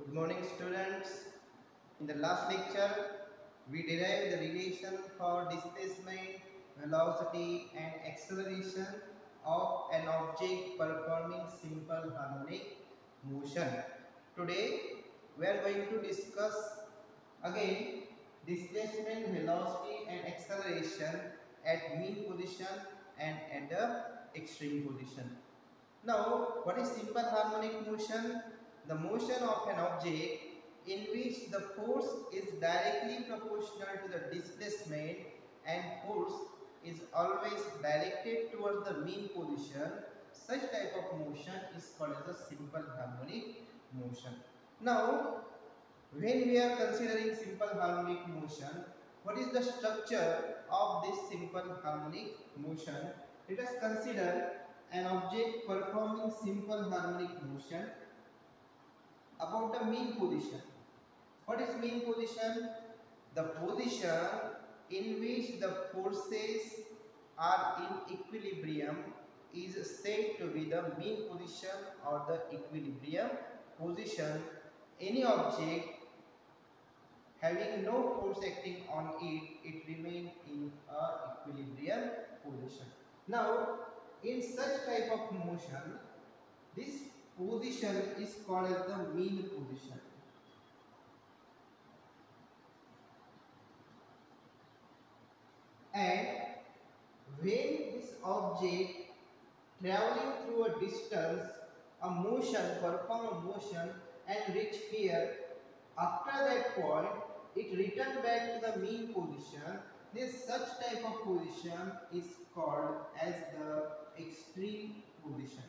Good morning, students. In the last lecture, we derived the relation for displacement, velocity and acceleration of an object performing simple harmonic motion. Today, we are going to discuss again displacement, velocity and acceleration at mean position and at the extreme position. Now, what is simple harmonic motion? The motion of an object in which the force is directly proportional to the displacement and force is always directed towards the mean position. Such type of motion is called as a simple harmonic motion. Now, when we are considering simple harmonic motion, what is the structure of this simple harmonic motion? Let us consider an object performing simple harmonic motion about the mean position. What is mean position? The position in which the forces are in equilibrium is said to be the mean position or the equilibrium position. Any object having no force acting on it, it remains in a equilibrium position. Now, in such type of motion, this position is called as the mean position. And when this object traveling through a distance, a motion, perform a motion and reach here, after that point, it return back to the mean position. This such type of position is called as the extreme position.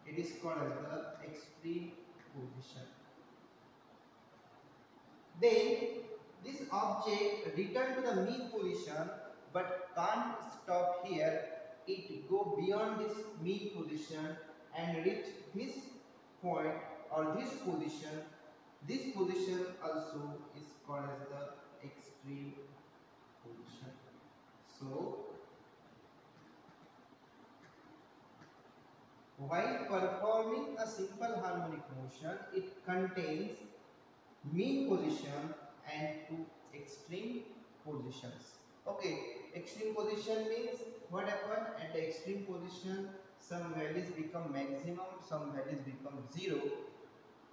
It is called as the extreme position. Then this object return to the mean position but can't stop here. It go beyond this mean position and reach this point or this position. This position also is called as the extreme position. So, while performing a simple harmonic motion, it contains mean position and two extreme positions. Okay, extreme position means what happened at the extreme position? Some values become maximum, some values become zero.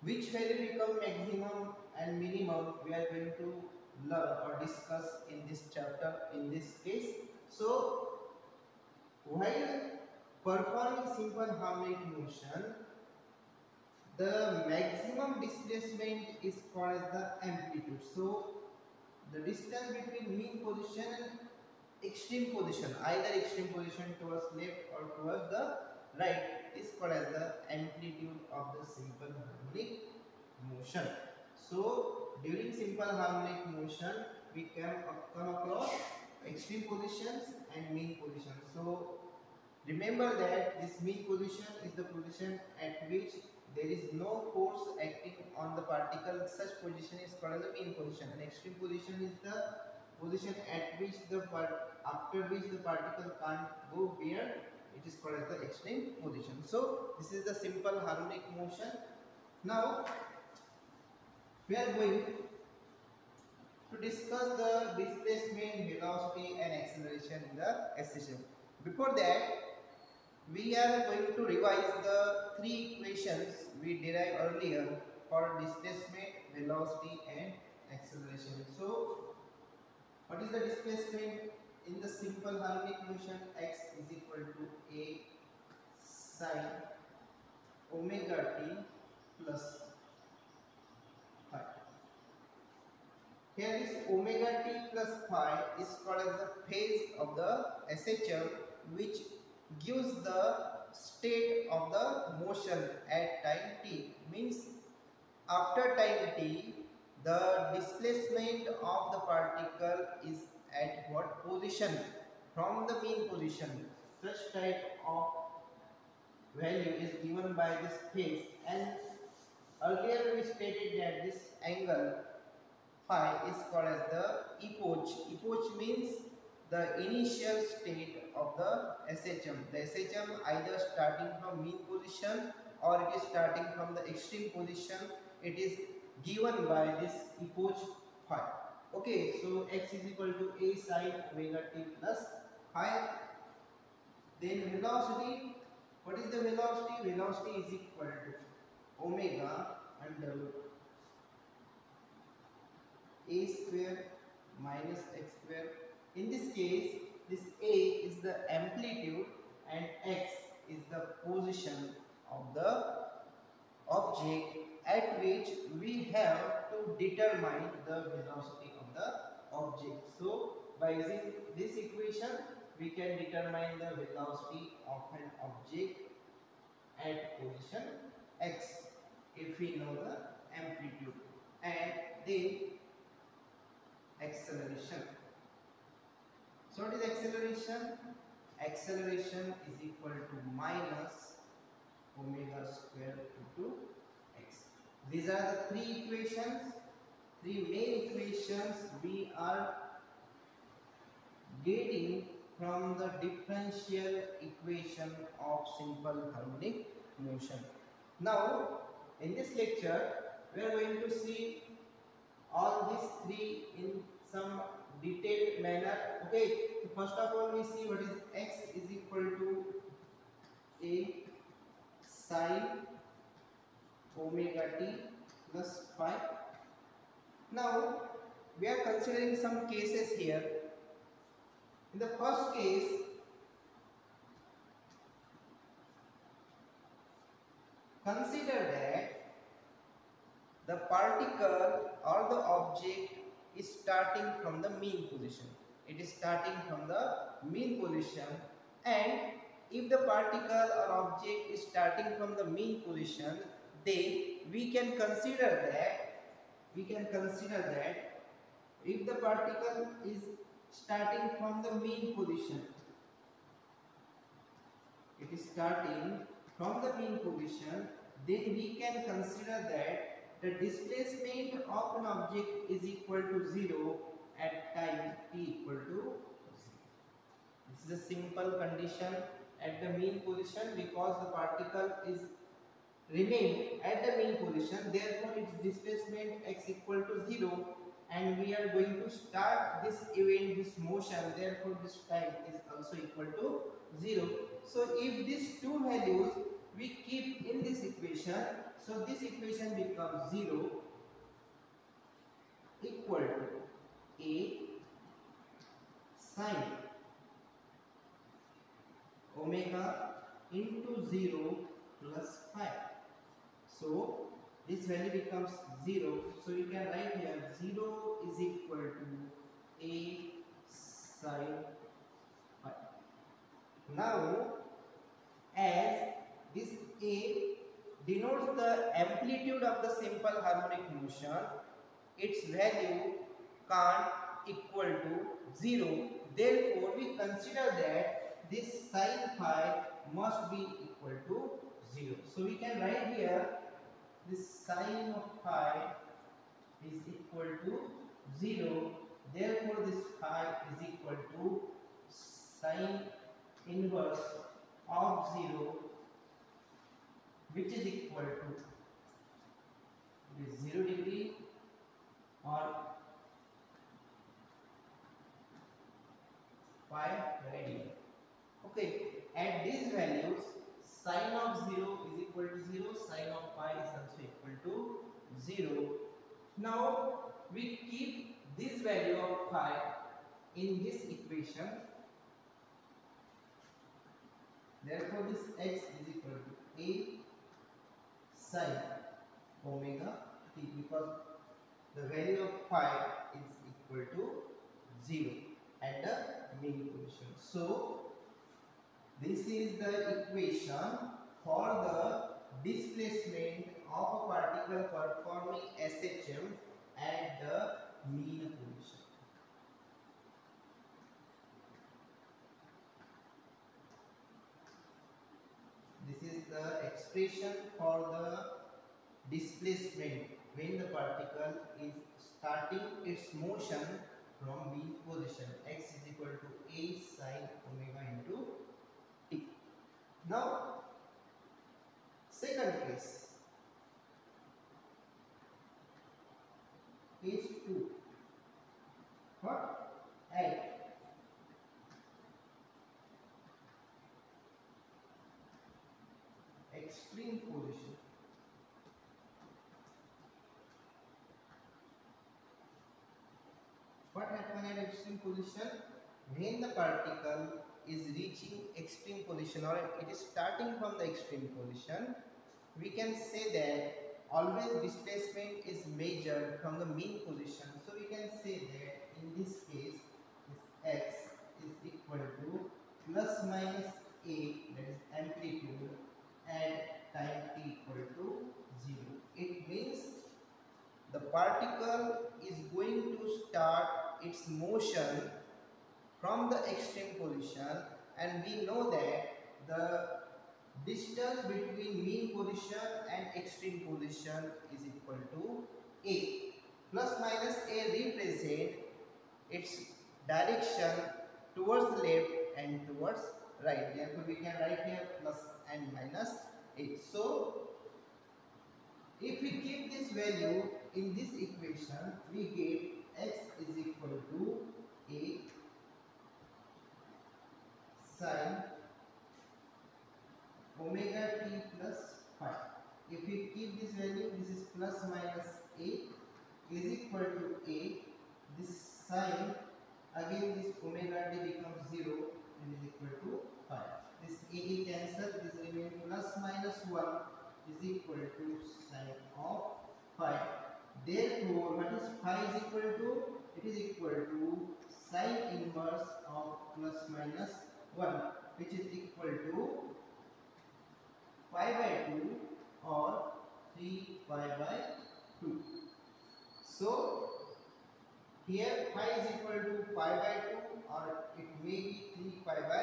Which value become maximum and minimum we are going to learn or discuss in this chapter in this case. So, while performing simple harmonic motion, the maximum displacement is called as the amplitude. So, the distance between mean position and extreme position, either extreme position towards left or towards the right, is called as the amplitude of the simple harmonic motion. So, during simple harmonic motion, we can come across extreme positions and mean positions. So, remember that this mean position is the position at which there is no force acting on the particle. Such position is called as the mean position. And extreme position is the position at which after which the particle can't go beyond. It is called as the extreme position. So this is the simple harmonic motion. Now we are going to discuss the displacement, velocity and acceleration in the session. Before that, we are going to revise the three equations we derived earlier for displacement, velocity and acceleration. So, what is the displacement in the simple harmonic motion? X is equal to a sin omega t plus phi. Here this omega t plus phi is called as the phase of the SHM, which gives the state of the motion at time t. Means after time t, the displacement of the particle is at what position? From the mean position. Such type of value is given by this phase, and earlier we stated that this angle phi is called as the epoch. Epoch means the initial state of the SHM. The SHM either starting from mean position or it is starting from the extreme position, it is given by this epoch phi. Okay, so x is equal to a sin omega t plus phi. Then velocity, what is the velocity? Velocity is equal to omega under a square minus x square. In this case, this a is the amplitude and x is the position of the object at which we have to determine the velocity of the object. So by using this equation, we can determine the velocity of an object at position x if we know the amplitude, and then acceleration. So what is acceleration? Acceleration is equal to minus omega square into x. These are the three equations, three main equations we are getting from the differential equation of simple harmonic motion. Now in this lecture we are going to see all these three in some detailed manner. Okay, so first of all we see what is x is equal to a sin omega t plus phi. Now we are considering some cases here. In the first case, consider that the particle or the object is starting from the mean position. It is starting from the mean position, and if the particle or object is starting from the mean position, then we can consider that if the particle is starting from the mean position, it is starting from the mean position, then we can consider that the displacement of an object is equal to 0 at time t equal to 0. This is a simple condition at the mean position, because the particle is remain at the mean position, therefore its displacement x equal to 0, and we are going to start this event, this motion, therefore this time is also equal to 0. So if these two values we keep in this equation, so this equation becomes 0 equal to a sin omega into 0 plus phi. So this value becomes 0. So you can write here 0 is equal to a sin phi. Now as this a denotes the amplitude of the simple harmonic motion, its value can't equal to 0. Therefore we consider that this sin phi must be equal to 0. So we can write here this sin of phi is equal to 0. Therefore this phi is equal to sin inverse of 0, which is equal to 0 degree or pi radian. Okay, at these values, sin of 0 is equal to 0, sin of pi is also equal to 0. Now we keep this value of pi in this equation. Therefore this x is equal to a sin omega t, because the value of pi is equal to 0 at the mean position. So this is the equation for the displacement of a particle performing SHM at the mean position. This is the expression for the displacement when the particle is starting its motion from mean position. X is equal to a sin omega into t. Now second Another case 2. What? At extreme position. What happens at extreme position? When the particle is reaching extreme position, or it is starting from the extreme position, we can say that always displacement is measured from the mean position. So we can say that in this case, this x is equal to plus minus a, that is amplitude, at time t equal to 0. It means the particle is going to start its motion from the extreme position, and we know that the distance between mean position and extreme position is equal to a. Plus minus a represent its direction towards the left and towards right. Therefore, we can write here plus and minus a. So, if we keep this value in this equation, we get x is equal to a sin omega t plus phi. If we keep this value, this is plus minus a is equal to a. This sin, again this omega t becomes 0 and is equal to phi. This a cancel, this remains plus minus 1 is equal to sin of phi. Therefore, what is phi is equal to? It is equal to sin inverse of plus minus 1, which is equal to pi by 2 or 3 pi by 2. So, here pi is equal to pi by 2 or it may be 3 pi by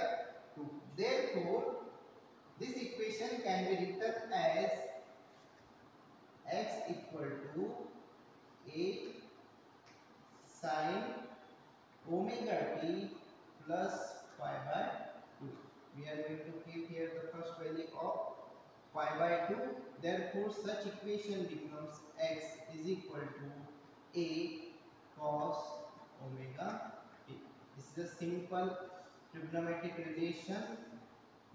2. Therefore, this equation can be written as x equal to a sin omega t plus pi by 2. We are going to keep here the first value of pi by 2. Therefore, such equation becomes x is equal to a cos omega t. This is a simple trigonometric relation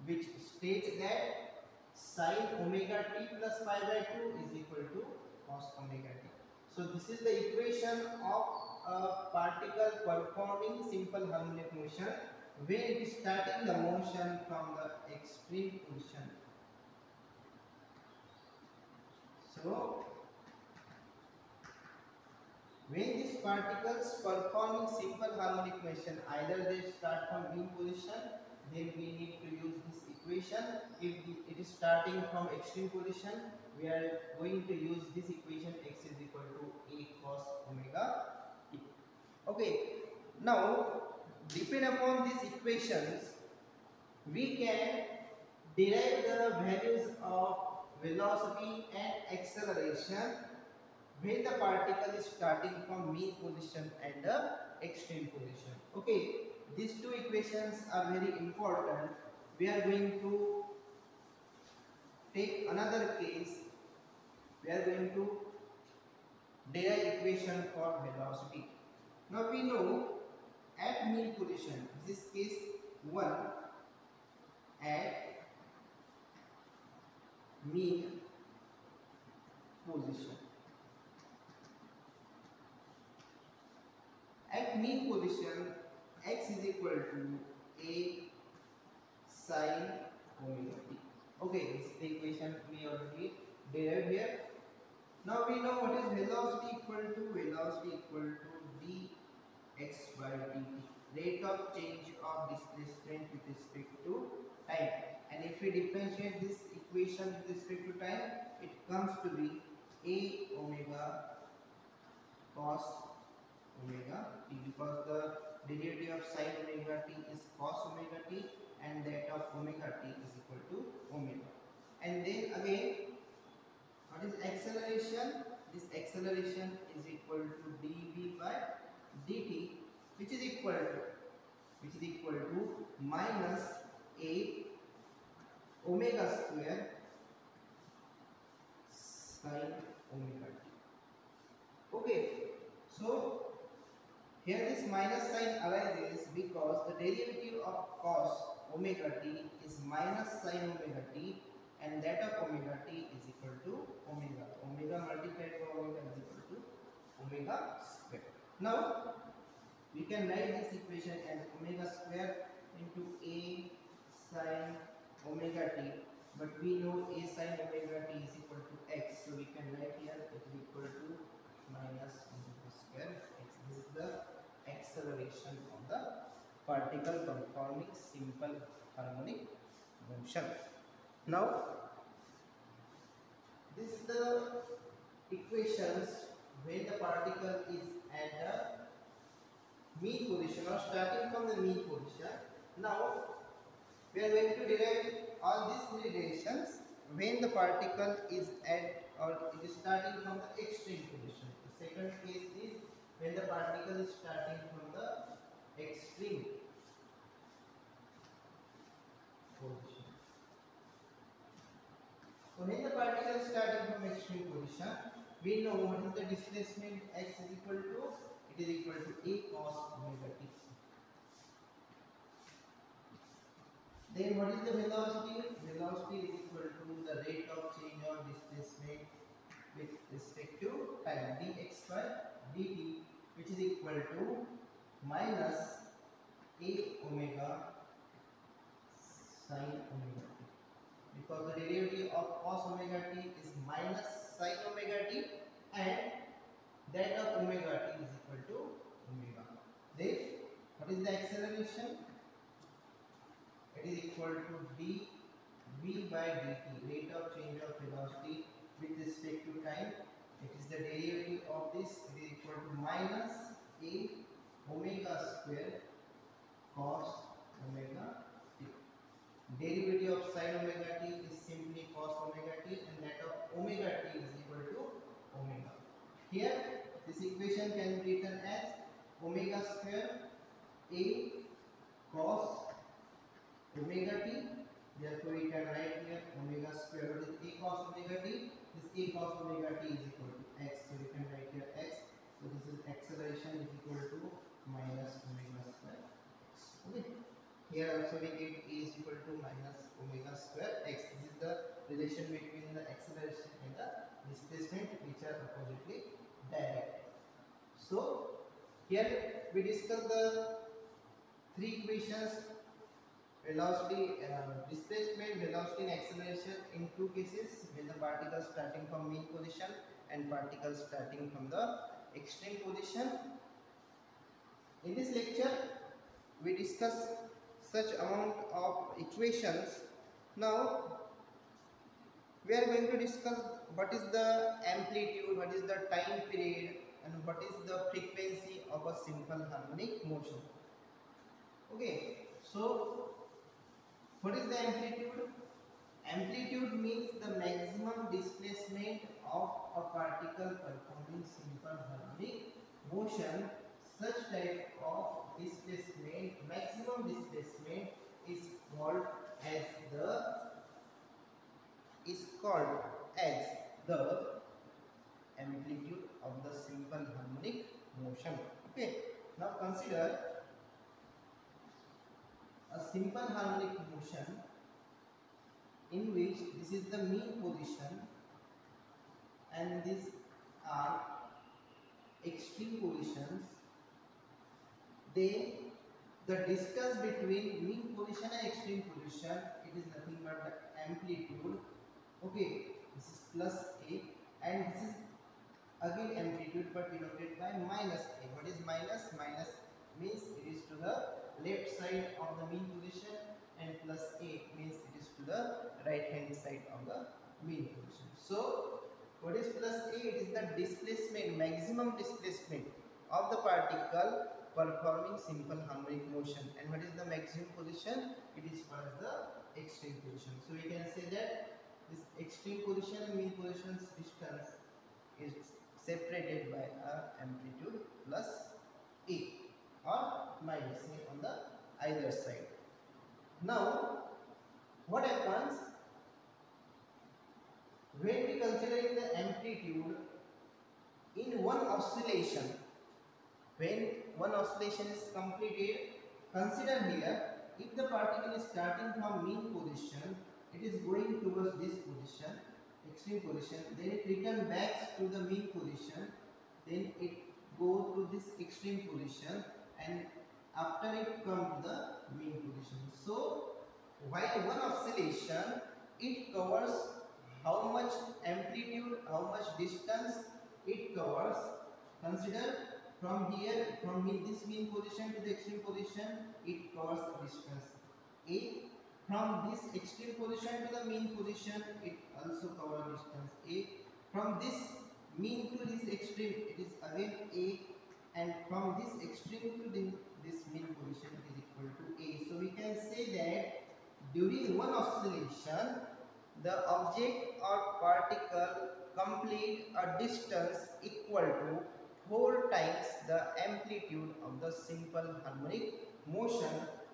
which states that sin omega t plus pi by 2 is equal to cos omega t. So, this is the equation of a particle performing simple harmonic motion when it is starting the motion from the extreme position. So, when these particles performing simple harmonic motion, either they start from mean position, then we need to use this equation. If it is starting from extreme position, we are going to use this equation x is equal to a cos omega t. Okay, now depend upon these equations, we can derive the values of velocity and acceleration when the particle is starting from mean position and the extreme position. Okay, these two equations are very important. We are going to take another case. We are going to derive equation for velocity. Now we know at mean position, this is case 1, at mean position. At mean position, x is equal to a sin omega t. Okay, this is the equation we already derived here. Now we know what is velocity equal to. Velocity equal to dx by dt, rate of change of displacement with respect to time. And if we differentiate this equation with respect to time, it comes to be a omega cos omega t, because the derivative of sin omega t is cos omega t and that of omega t is equal to omega. And then again, what is acceleration? This acceleration is equal to dv by dt, which is equal to minus a omega square omega t. Okay, so here this minus sign arises because the derivative of cos omega t is minus sin omega t, and that of omega t is equal to omega. Omega multiplied by omega is equal to omega square. Now we can write this equation as omega square into a sin omega t, but we know a sin omega t is equal to x, so we can write here it is equal to minus omega square x. This is the acceleration of the particle performing simple harmonic motion. Now this is the equations when the particle is at the mean position or starting from the mean position. Now we are going to derive all these three relations when the particle is at or it is starting from the extreme position. The second case is when the particle is starting from the extreme position. So when the particle is starting from extreme position, we know what is the displacement x is equal to, it is equal to a cos omega t. Then what is the velocity? Velocity is equal to the rate of change of displacement with respect to time, dx by dt, which is equal to minus a omega sin omega t, because the derivative of cos omega t is minus sin omega t, and that of omega t is equal to omega. Then what is the acceleration? It is equal to dv by dt, rate of change of velocity with respect to time. It is the derivative of this, it is equal to minus a omega square cos omega t. Derivative of sin omega t is simply cos omega t, and that of omega t is equal to omega. Here this equation can be written as omega square a cos omega t. Therefore we can write here omega square root is a cos omega t. This a cos omega t is equal to x, so we can write here x. So this is acceleration is equal to minus omega square x. Okay, here also we get a is equal to minus omega square x. This is the relation between the acceleration and the displacement, which are oppositely directed. So here we discuss the three equations: velocity, displacement, velocity and acceleration in two cases, when the particles starting from mean position and particles starting from the extreme position. In this lecture we discuss such amount of equations. Now we are going to discuss what is the amplitude, what is the time period, and what is the frequency of a simple harmonic motion. Okay, so what is the amplitude? Amplitude means the maximum displacement of a particle performing simple harmonic motion. Such type of displacement, maximum displacement, is called as the amplitude of the simple harmonic motion. Okay, now consider a simple harmonic motion in which this is the mean position and these are extreme positions. Then the distance between mean position and extreme position, it is nothing but the amplitude. Okay, this is plus a, and this is again amplitude but denoted by minus a. What is minus? Minus means it is to the left side of the mean position, and plus a means it is to the right hand side of the mean position. So what is plus a? It is the displacement, maximum displacement of the particle performing simple harmonic motion. And what is the maximum position? It is called as the extreme position. So we can say that this extreme position and mean position's distance is separated by a amplitude plus a or minus a on the either side. Now what happens when we considering the amplitude amplitude in one oscillation. When one oscillation is completed, consider here, if the particle is starting from mean position, it is going towards this position, extreme position, then it return back to the mean position, then it go to this extreme position, and after it come to the mean position. So while one oscillation, it covers how much amplitude, how much distance it covers. Consider from here, from this mean position to the extreme position, it covers distance a. From this extreme position to the mean position, it also covers distance a. From this mean to this extreme, it is again a, and from this extreme to this mean position, it is equal to a. So we can say that during one oscillation, the object or particle complete a distance equal to 4 times the amplitude of the simple harmonic motion,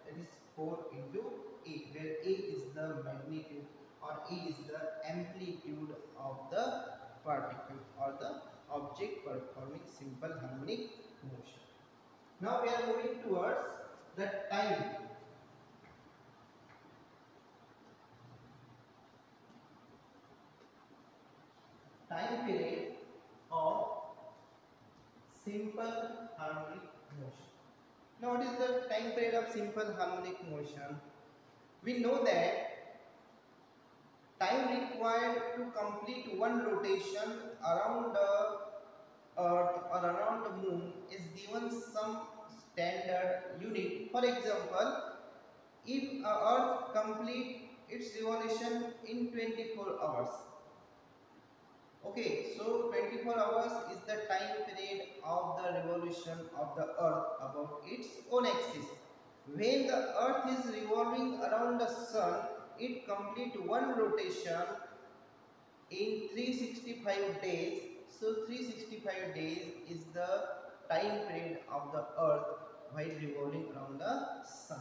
that is 4 into a, where a is the magnitude or a is the amplitude of the particle or the object performing simple harmonic motion. Now we are moving towards the time. Time period of simple harmonic motion. Now what is the time period of simple harmonic motion? We know that time required to complete one rotation around the earth or around the moon is given some standard unit. For example, if earth complete its revolution in 24 hours, okay, so 24 hours is the time period of the revolution of the earth about its own axis. When the earth is revolving around the sun, it completes one rotation in 365 days. So 365 days is the time period of the earth while revolving around the sun.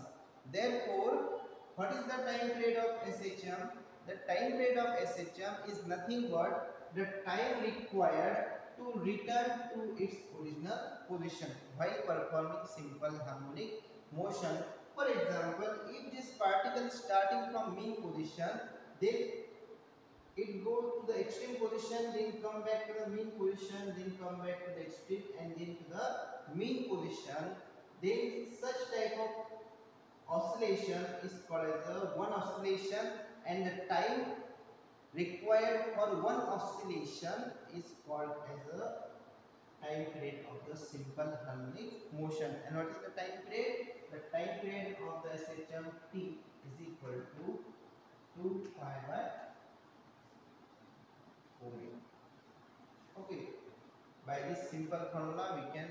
Therefore, what is the time period of SHM? The time period of SHM is nothing but the time required to return to its original position while performing simple harmonic motion. For example, if this particle starting from mean position, then it go to the extreme position, then come back to the mean position, then come back to the extreme, and then to the mean position, then such type of oscillation is called as a one oscillation, and the time required for one oscillation is called as a time period of the simple harmonic motion. And what is the time period? The time period of the SHM T is equal to 2 pi by omega. Okay, by this simple formula we can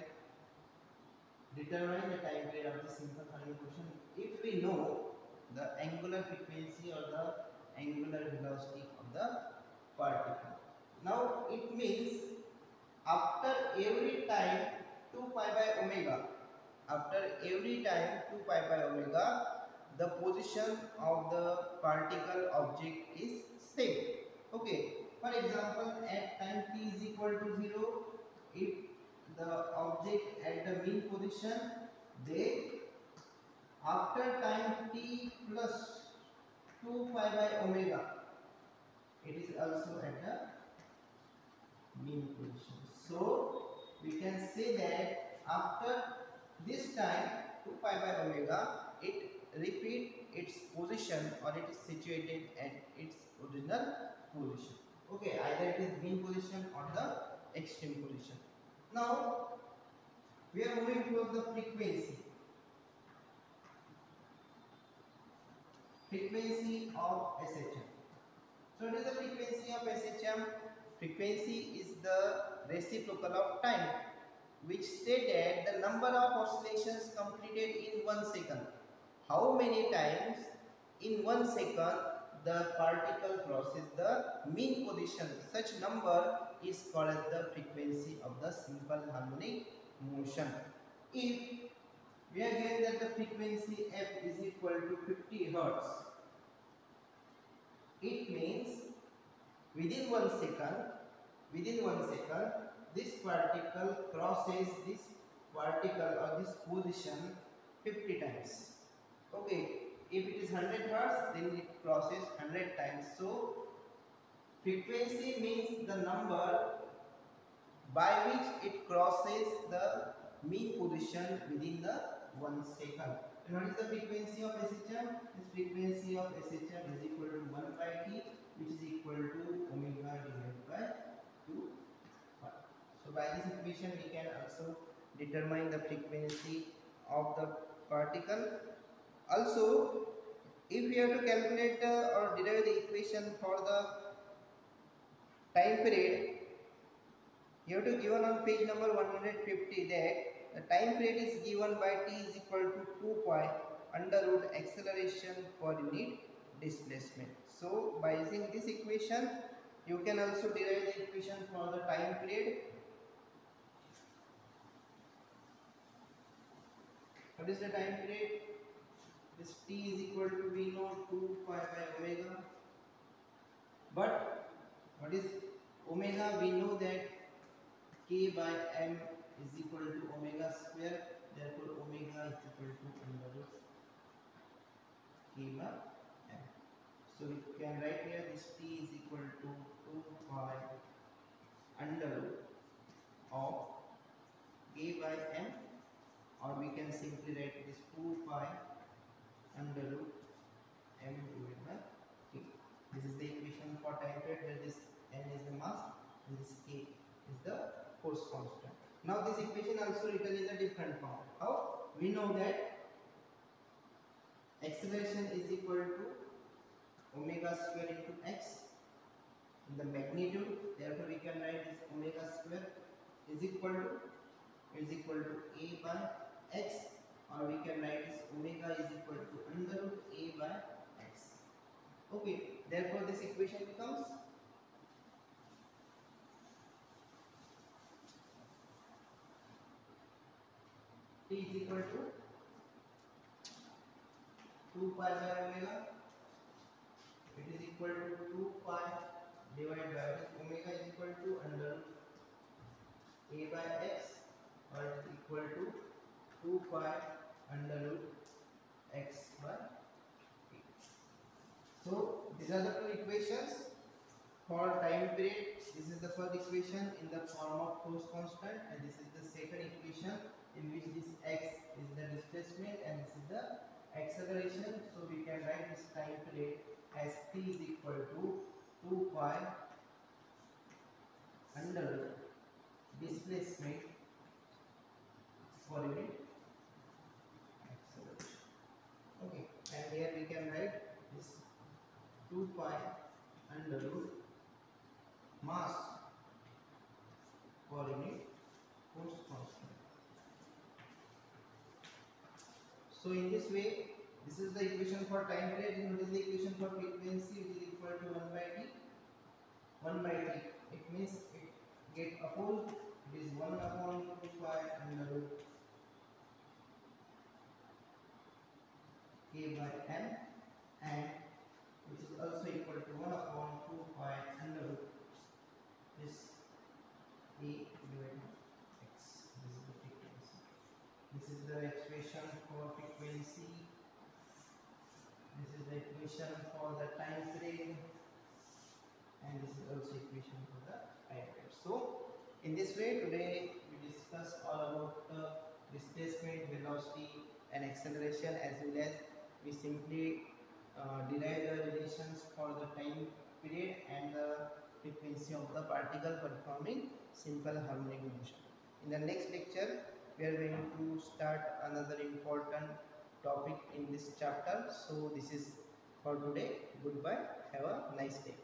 determine the time period of the simple harmonic motion if we know the angular frequency or the angular velocity of the particle. Now it means after every time 2 pi by omega, after every time 2 pi by omega, the position of the particle object is same. Okay, for example, at time t is equal to 0, if the object at the mean position, then after time t plus 2 pi by omega, it is also at the mean position. So we can say that after this time 2 pi by omega, it repeat its position or it is situated at its original position. Okay, either it is mean position or the extreme position. Now we are moving towards the frequency. Frequency of SHM. So what is the frequency of SHM? Frequency is the reciprocal of time, which stated the number of oscillations completed in 1 second. How many times in 1 second the particle crosses the mean position? Such number is called as the frequency of the simple harmonic motion. If we are given that the frequency f is equal to 50 Hertz, it means within 1 second within 1 second, this particle crosses this particle or this position 50 times. Okay, if it is 100 hertz, then it crosses 100 times. So frequency means the number by which it crosses the mean position within the 1 second. And what is the frequency of SHM? This frequency of SHM is equal to 1 by T, which is equal to omega divided by 2 pi. So by this equation we can also determine the frequency of the particle. Also, if we have to calculate or derive the equation for the time period, you have to given on page number 150 that the time period is given by t is equal to 2 pi under root acceleration per unit displacement. So by using this equation, you can also derive the equation for the time period. What is the time period? This t is equal to we know 2 pi by omega. But what is omega? We know that k by m is equal to omega square. Therefore omega is equal to under root k by m. So we can write here this t is equal to 2 pi under root of k by m, or we can simply write this 2 pi under root m divided by k. This is the equation for time period, where this m is the mass and this k is the force constant. Now this equation also written in a different form. How? We know that acceleration is equal to omega square into x in the magnitude. Therefore we can write this omega square is equal to a by x, or we can write this omega is equal to under root a by x. Okay, therefore this equation becomes t is equal to 2 pi by omega. It is equal to 2 pi divided by omega is equal to under root a by x, or it is equal to 2 pi under root x by k. So these are the two equations for time period. This is the first equation in the form of force constant, and this is the second equation in which this x is the displacement and this is the acceleration. So we can write this time period as t is equal to 2 pi under displacement per unit acceleration. Okay, and here we can write this 2 pi under root mass per unit force constant. So in this way, this is the equation for time period, and what is the equation for frequency, which is equal to 1 by t. 1 by t, it means it get opposed. It is 1 upon 2 pi under root k by m, and which is also equal to 1 upon 2 pi under root this a divided by x. This is the frequency. This is the expression for frequency. This is the equation for the time period, and this is also equation for the time period. So in this way, today we discuss all about displacement, velocity and acceleration, as well as we simply derive the relations for the time period and the frequency of the particle performing simple harmonic motion. In the next lecture, we are going to start another important topic in this chapter. So this is for today. Goodbye. Have a nice day.